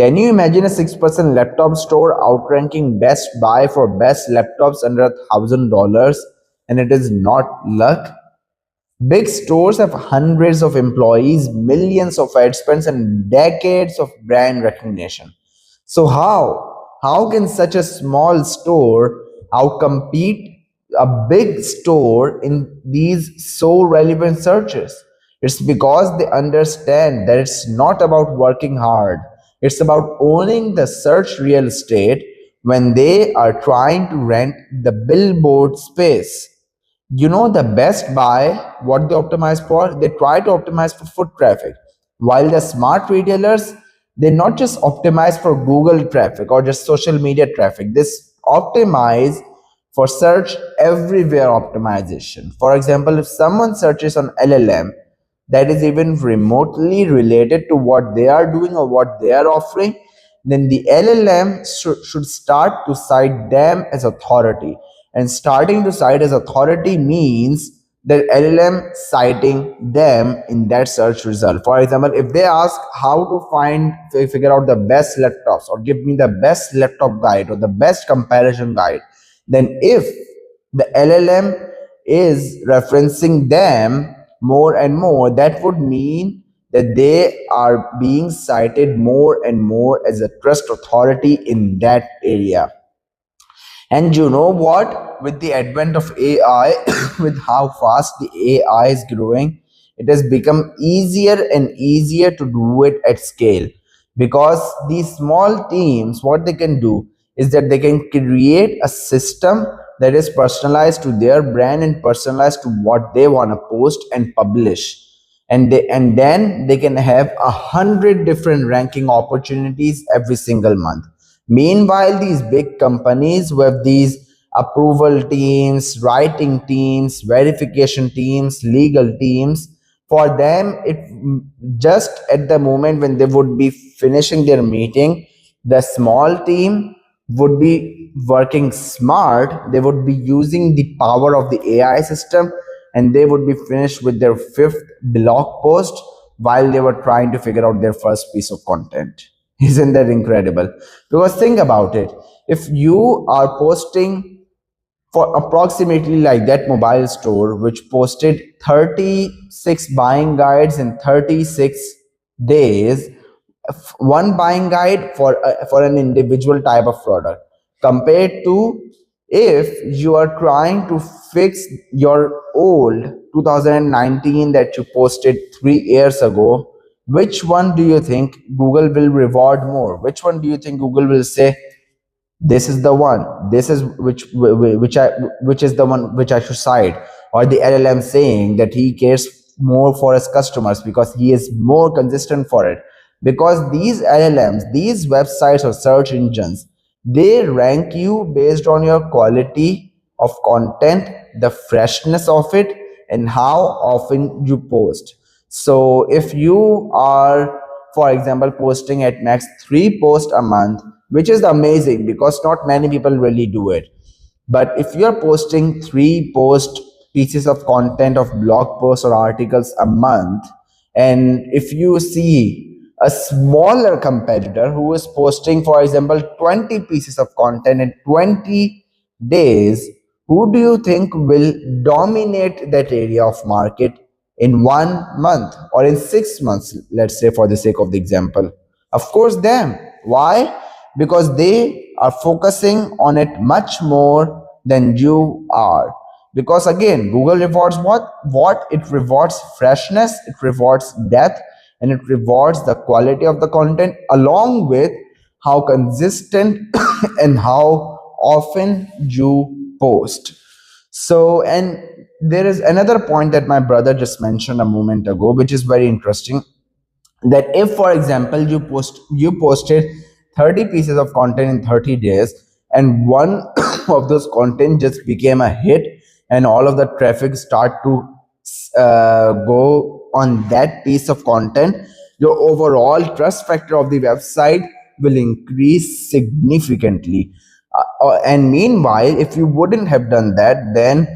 Can you imagine a 6% laptop store outranking Best Buy for best laptops under $1,000, and it is not luck? Big stores have hundreds of employees, millions of ad spends, and decades of brand recognition. So how can such a small store outcompete a big store in these so relevant searches? It's because they understand that it's not about working hard. It's about owning the search real estate when they are trying to rent the billboard space. The Best Buy, what they optimize for, they try to optimize for foot traffic, while the smart retailers, they not just optimize for Google traffic or just social media traffic. This optimize for search everywhere optimization. For example, if someone searches on LLM that is even remotely related to what they are doing or what they are offering, then the LLM should start to cite them as authority. And starting to cite as authority means that LLM citing them in that search result. For example, if they ask how to figure out the best laptops, or give me the best laptop guide or the best comparison guide, then if the LLM is referencing them more and more, that would mean that they are being cited more and more as a trust authority in that area. And you know what? With the advent of AI, with how fast the AI is growing, it has become easier and easier to do it at scale. Because these small teams, what they can do is that they can create a system that is personalized to their brand and personalized to what they want to post and publish. And then they can have 100 different ranking opportunities every single month. Meanwhile, these big companies who have these approval teams, writing teams, verification teams, legal teams, for them, it just at the moment when they would be finishing their meeting, the small team would be working smart. They would be using the power of the AI system, and they would be finished with their 5th blog post while they were trying to figure out their first piece of content. Isn't that incredible? Because think about it. If you are posting for approximately like that mobile store, which posted 36 buying guides in 36 days, one buying guide for an individual type of product, compared to if you are trying to fix your old 2019 that you posted 3 years ago, which one do you think Google will reward more? Which one do you think Google will say, this is the one, this is which is the one which I should cite? Or the LLM saying that he cares more for his customers because he is more consistent for it? Because these LLMs, these websites or search engines, they rank you based on your quality of content, the freshness of it, and how often you post. So if you are, for example, posting at max 3 posts a month, which is amazing because not many people really do it. But if you're posting 3 pieces of content of blog posts or articles a month, and if you see a smaller competitor who is posting, for example, 20 pieces of content in 20 days, who do you think will dominate that area of market in 1 month or in 6 months, let's say, for the sake of the example? Of course, them. Why? Because they are focusing on it much more than you are. Because again, Google rewards what it rewards freshness, it rewards depth, and it rewards the quality of the content along with how consistent and how often you post. So, and there is another point that my brother just mentioned a moment ago, which is very interesting, that if, for example, you posted 30 pieces of content in 30 days, and one of those content just became a hit, and all of the traffic start to go on that piece of content, your overall trust factor of the website will increase significantly. And meanwhile, if you wouldn't have done that, then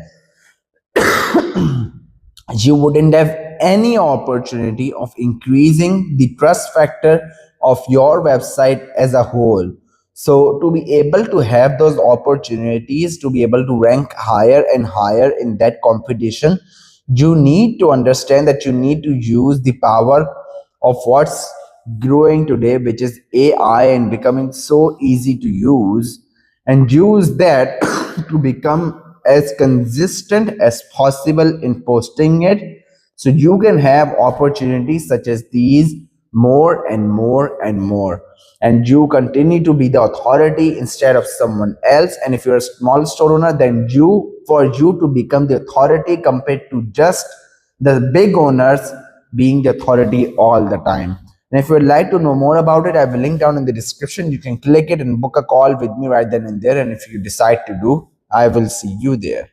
you wouldn't have any opportunity of increasing the trust factor of your website as a whole. So to be able to have those opportunities, to be able to rank higher and higher in that competition, you need to understand that you need to use the power of what's growing today, which is AI, and becoming so easy to use, and use that to become as consistent as possible in posting it, so you can have opportunities such as these more and more and more, and you continue to be the authority instead of someone else. And if you're a small store owner, then for you to become the authority compared to just the big owners being the authority all the time. And if you would like to know more about it, I have a link down in the description. You can click it and book a call with me right then and there. And if you decide to do, I will see you there.